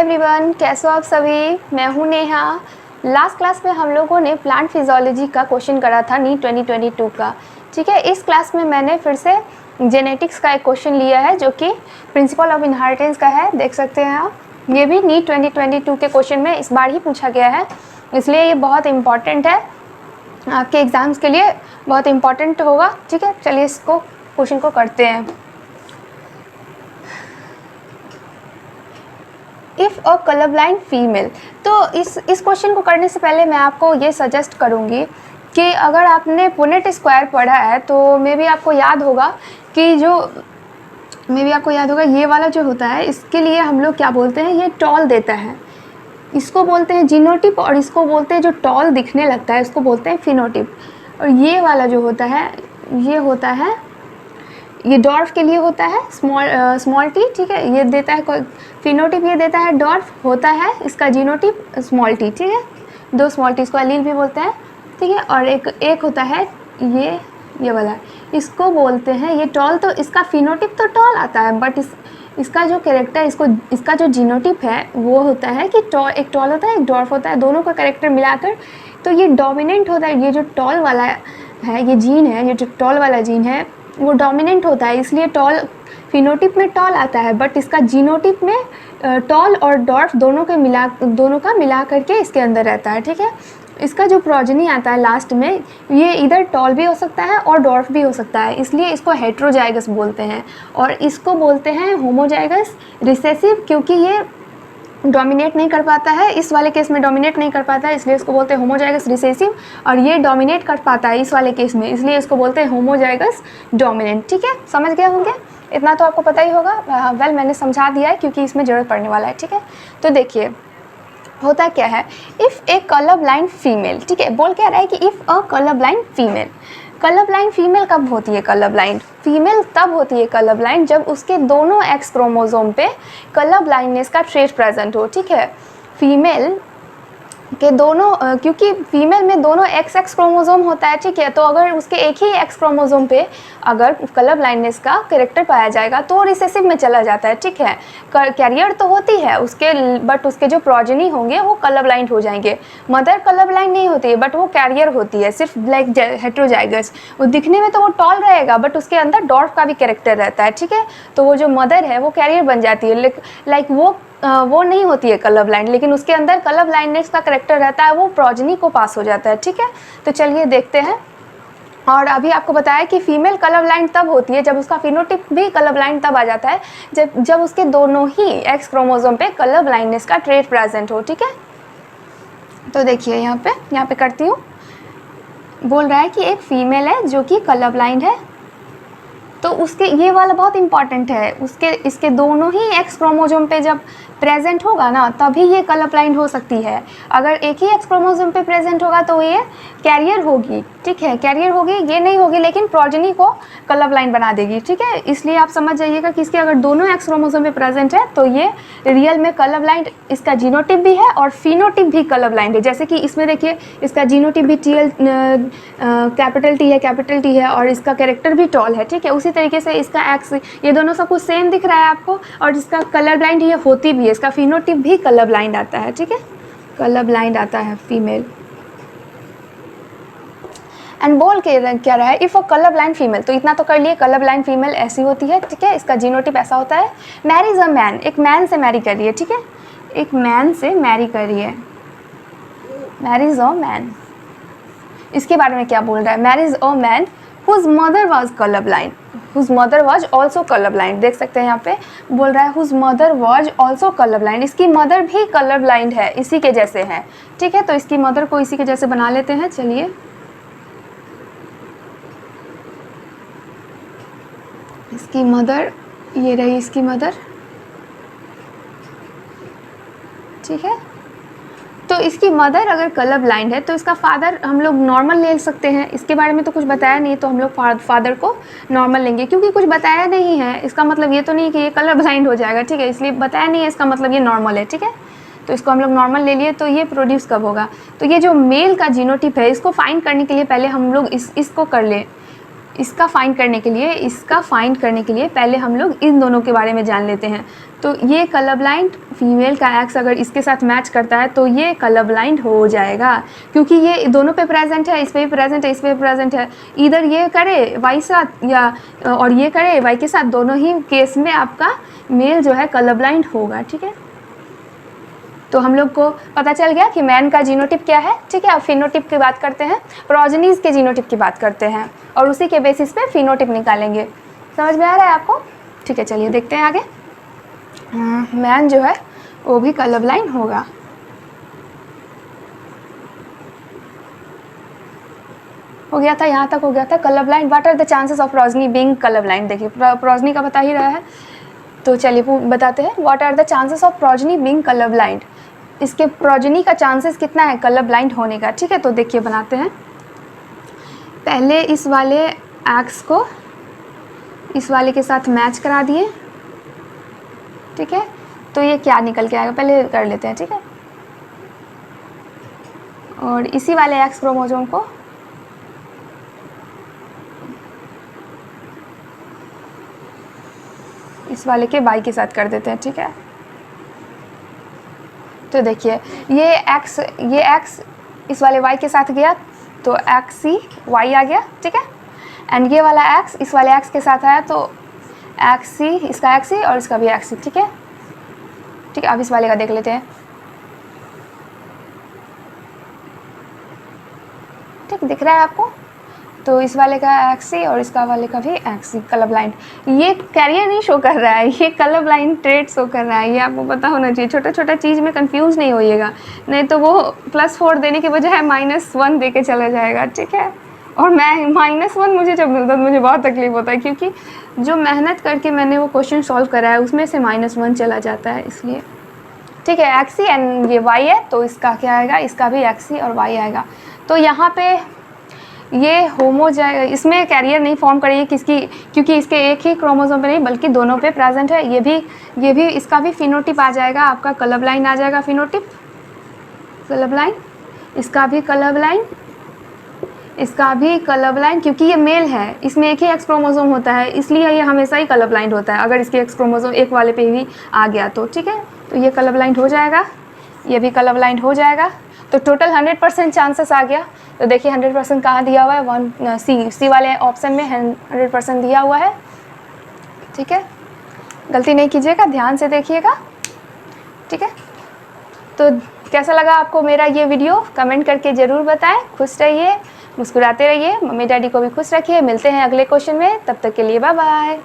Everyone, कैसे हो आप सभी। मैं हूं नेहा। लास्ट क्लास में हम लोगों ने प्लांट फिजियोलॉजी का क्वेश्चन करा था नीट 2022 का। ठीक है, इस क्लास में मैंने फिर से जेनेटिक्स का एक क्वेश्चन लिया है जो कि प्रिंसिपल ऑफ इनहेरिटेंस का है। देख सकते हैं आप, ये भी नीट 2022 के क्वेश्चन में इस बार ही पूछा गया है, इसलिए ये बहुत इंपॉर्टेंट है आपके एग्ज़ाम्स के लिए, बहुत इंपॉर्टेंट होगा। ठीक है, चलिए इसको क्वेश्चन को करते हैं। If a colour blind female, तो इस क्वेश्चन को करने से पहले मैं आपको ये सजेस्ट करूँगी कि अगर आपने पुनेट स्क्वायर पढ़ा है तो मे बी आपको याद होगा कि ये वाला जो होता है इसके लिए हम लोग क्या बोलते हैं, ये टॉल देता है, इसको बोलते हैं जीनोटिप, और इसको बोलते हैं जो टॉल दिखने लगता है इसको बोलते हैं फिनोटिप। और ये वाला जो होता है ये डॉर्फ के लिए होता है, स्मॉल टी। ठीक है, ये देता है फिनोटिप, ये देता है डॉर्फ, होता है इसका जीनोटिप स्मॉल टी। ठीक है, दो स्मॉल टी, इसको एलील भी बोलते हैं। ठीक है, और एक होता है ये वाला, इसको बोलते हैं ये टॉल। तो इसका फिनोटिप तो टॉल आता है, बट इसका जो कैरेक्टर, इसका जो जीनोटिप है वो होता है कि एक टॉल होता है, एक डॉर्फ होता है, दोनों का कैरेक्टर मिलाकर तो ये डोमिनेंट होता है। ये जो टॉल वाला है, ये जीन है, ये जो टॉल वाला जीन है वो डोमिनेंट होता है, इसलिए टॉल फिनोटिप में टॉल आता है, बट इसका जीनोटिप में टॉल और डॉर्फ दोनों का मिला करके इसके अंदर रहता है। ठीक है, इसका जो प्रोजेनी आता है लास्ट में, ये इधर टॉल भी हो सकता है और डॉर्फ भी हो सकता है, इसलिए इसको हेट्रोजाइगस बोलते हैं। और इसको बोलते हैं होमोजाइगस रिसेसिव, क्योंकि ये डोमिनेट नहीं कर पाता है, इस वाले केस में डोमिनेट नहीं कर पाता है, इसलिए इसको बोलते हैं होमोजाइगस रिसेसिव। और ये डोमिनेट कर पाता है इस वाले केस में, इसलिए इसको बोलते हैं होमोजाइगस डोमिनेंट। ठीक है, समझ गए होंगे, इतना तो आपको पता ही होगा। वेल, मैंने समझा दिया है क्योंकि इसमें ज़रूरत पड़ने वाला है। ठीक है, तो देखिए होता क्या है, if A colour blind female, ठीक है, बोल क्या रहा है कि if a colour blind female, colour blind female कब होती है? कलर ब्लाइंड फीमेल तब होती है कलर ब्लाइंड जब उसके दोनों एक्स क्रोमोसोम पे कलर ब्लाइंडनेस का ट्रेट प्रेजेंट हो। ठीक है, फीमेल के दोनों, क्योंकि फीमेल में दोनों एक्स क्रोमोसोम होता है। ठीक है, तो अगर उसके एक ही एक्स क्रोमोसोम पे अगर कलर ब्लाइंडनेस का कैरेक्टर पाया जाएगा तो रिसेसिव में चला जाता है। ठीक है, कैरियर तो होती है उसके, बट उसके जो प्रोजेनी होंगे वो कलर ब्लाइंड हो जाएंगे। मदर कलर ब्लाइंड नहीं होती है, बट वो कैरियर होती है, सिर्फ लाइक हेट्रोजाइगस। वो दिखने में तो वो टॉल रहेगा, बट उसके अंदर डॉर्फ का भी कैरेक्टर रहता है। ठीक है, तो वो जो मदर है वो कैरियर बन जाती है, लाइक वो नहीं होती है कलर ब्लाइंड, लेकिन उसके अंदर कलर ब्लाइंडनेस का कैरेक्टर रहता है, वो प्रोजेनी को पास हो जाता है। ठीक है, तो चलिए देखते हैं। और अभी आपको बताया कि फीमेल कलर ब्लाइंड तब होती है जब उसका फिनोटिप भी कलर ब्लाइंड तब आ जाता है जब उसके दोनों ही एक्स क्रोमोसोम पे कलर ब्लाइंडनेस का ट्रेट प्रेजेंट हो। ठीक है, तो देखिए यहाँ पे करती हूँ। बोल रहा है कि एक फीमेल है जो कि कलर ब्लाइंड है, तो उसके ये वाला बहुत इंपॉर्टेंट है, इसके दोनों ही एक्स क्रोमोसोम पे जब प्रेजेंट होगा ना तभी ये कलर ब्लाइंड हो सकती है। अगर एक ही एक्स क्रोमोसोम पे प्रेजेंट होगा तो ये कैरियर होगी। ठीक है, कैरियर होगी, ये नहीं होगी, लेकिन प्रोजेनी को कलर ब्लाइंड बना देगी। ठीक है, इसलिए आप समझ जाइएगा कि इसके अगर दोनों एक्स क्रोमोसोम पे प्रेजेंट है तो ये रियल में कलर ब्लाइंड, इसका जीनोटिप भी है और फिनोटिप भी कलर ब्लाइंड है। जैसे कि इसमें देखिए, इसका जीनोटिप भी कैपिटल टी है और इसका कैरेक्टर भी टॉल है। ठीक है, उसी तरीके से इसका एक्स, ये दोनों सब कुछ सेम दिख रहा है आपको, और जिसका कलर ब्लाइंड ये होती भी है, इसका फिनोटिप भी कलर ब्लाइंड आता है। ठीक है, कलर ब्लाइंड आता है फीमेल। एंड बोल के क्या रहा है, if a colour blind female, तो इतना तो कर लिए, कलर ब्लाइंड फीमेल ऐसी होती है। ठीक है, इसका जीनोटिप ऐसा होता है। मैरीज अ मैन, एक मैन से मैरी कर रही है। ठीक है, एक मैन से मैरी कर रही है, मैरीज अ मैन। इसके बारे में क्या बोल रहा है, marries a man whose mother was colour blind, whose mother was also colour blind. देख सकते हैं यहाँ पे बोल रहा है whose mother was also colour blind, इसकी मदर भी कलर ब्लाइंड है, इसी के जैसे है। ठीक है, तो इसकी मदर को इसी के जैसे बना लेते हैं। चलिए, इसकी मदर, ये रही इसकी मदर। ठीक है, तो इसकी मदर अगर कलर ब्लाइंड है तो इसका फादर हम लोग नॉर्मल ले सकते हैं। इसके बारे में तो कुछ बताया नहीं, तो हम लोग फादर को नॉर्मल लेंगे, क्योंकि कुछ बताया नहीं है। इसका मतलब ये तो नहीं कि ये कलर ब्लाइंड हो जाएगा। ठीक है, इसलिए बताया नहीं है, इसका मतलब ये नॉर्मल है। ठीक है, तो इसको हम लोग नॉर्मल ले लिए, तो ये प्रोड्यूस कब होगा, तो ये जो मेल का जीनोटिप है इसको फाइंड करने के लिए पहले हम लोग इसको कर लें, इसका फाइंड करने के लिए पहले हम लोग इन दोनों के बारे में जान लेते हैं। तो ये कलर ब्लाइंड फीमेल का एक्स अगर इसके साथ मैच करता है तो ये कलर ब्लाइंड हो जाएगा, क्योंकि ये दोनों पे प्रेजेंट है, इस पे भी प्रेजेंट है, इस पे भी प्रेजेंट है। इधर ये करे वाई साथ या और ये करे वाई के साथ, दोनों ही केस में आपका मेल जो है कलर ब्लाइंड होगा। ठीक है, तो हम लोग को पता चल गया कि मैन का जीनोटिप क्या है। ठीक है, अब फिनोटिप की बात करते हैं, प्रोजेनीज के जीनोटिप की बात करते हैं और उसी के बेसिस पे फिनोटिप निकालेंगे। समझ में आ रहा है आपको? ठीक है, चलिए देखते हैं आगे। मैन जो है वो भी कलर ब्लाइंड होगा। हो गया था, यहाँ तक हो गया था। Colour blind, what are the chances of progeny being colour blind. देखिए प्रोजनी का बता ही रहा है, तो चलिए बताते हैं। What are the chances of progeny being colour blind, इसके प्रोजनी का चांसेस कितना है कलर ब्लाइंड होने का। ठीक है, तो देखिए बनाते हैं। पहले इस वाले एक्स को इस वाले के साथ मैच करा दिए। ठीक है, तो ये क्या निकल के आएगा पहले कर लेते हैं। ठीक है, और इसी वाले एक्स क्रोमोसोम को इस वाले के वाई के साथ कर देते हैं। ठीक है, तो देखिए ये एक्स इस वाले वाई के साथ गया तो एक्स सी वाई आ गया। ठीक है, एंड ये वाला एक्स इस वाले एक्स के साथ आया तो एक्स सी, इसका एक्स सी और इसका भी एक्स सी। ठीक है, ठीक है, अब इस वाले का देख लेते हैं। ठीक दिख रहा है आपको? तो इस वाले का एक्सी और इसका वाले का भी एक्सी कलर ब्लाइंड। ये कैरियर नहीं शो कर रहा है, ये कलर ब्लाइंड ट्रेट शो कर रहा है। ये आपको पता होना चाहिए, छोटा छोटा चीज़ में कंफ्यूज नहीं होइएगा, नहीं तो वो +4 देने के बजाय -1 दे के चला जाएगा। ठीक है, और मैं -1 मुझे जब मिलता है तो मुझे बहुत तकलीफ होता है, क्योंकि जो मेहनत करके मैंने वो क्वेश्चन सॉल्व करा है उसमें से -1 चला जाता है, इसलिए। ठीक है, एक्सी एंड ये वाई है तो इसका क्या आएगा, इसका भी एक्सी और वाई आएगा। तो यहाँ पे ये होमो जाएगा, इसमें कैरियर नहीं फॉर्म करेगी किसकी, क्योंकि इसके एक ही क्रोमोसोम पे नहीं बल्कि दोनों पे प्रेजेंट है। ये भी इसका भी फिनोटिप आ जाएगा, आपका कलर ब्लाइंड आ जाएगा। फिनोटिप कलर ब्लाइंड, इसका भी कलर ब्लाइंड, इसका भी कलर ब्लाइंड, क्योंकि ये मेल है, इसमें एक ही एक्स क्रोमोसोम होता है, इसलिए ये हमेशा ही कलर ब्लाइंड होता है अगर इसके एक्स क्रोमोसोम एक वाले पे भी आ गया तो। ठीक है, तो ये कलर ब्लाइंड हो जाएगा, ये भी कलर ब्लाइंड हो जाएगा। तो टोटल 100% चांसेस आ गया। तो देखिए 100% कहाँ दिया हुआ है, सी वाले ऑप्शन में 100% दिया हुआ है। ठीक है, गलती नहीं कीजिएगा, ध्यान से देखिएगा। ठीक है, तो कैसा लगा आपको मेरा ये वीडियो, कमेंट करके ज़रूर बताएं। खुश रहिए, मुस्कुराते रहिए, मम्मी डैडी को भी खुश रखिए। मिलते हैं अगले क्वेश्चन में, तब तक के लिए बाय बाय।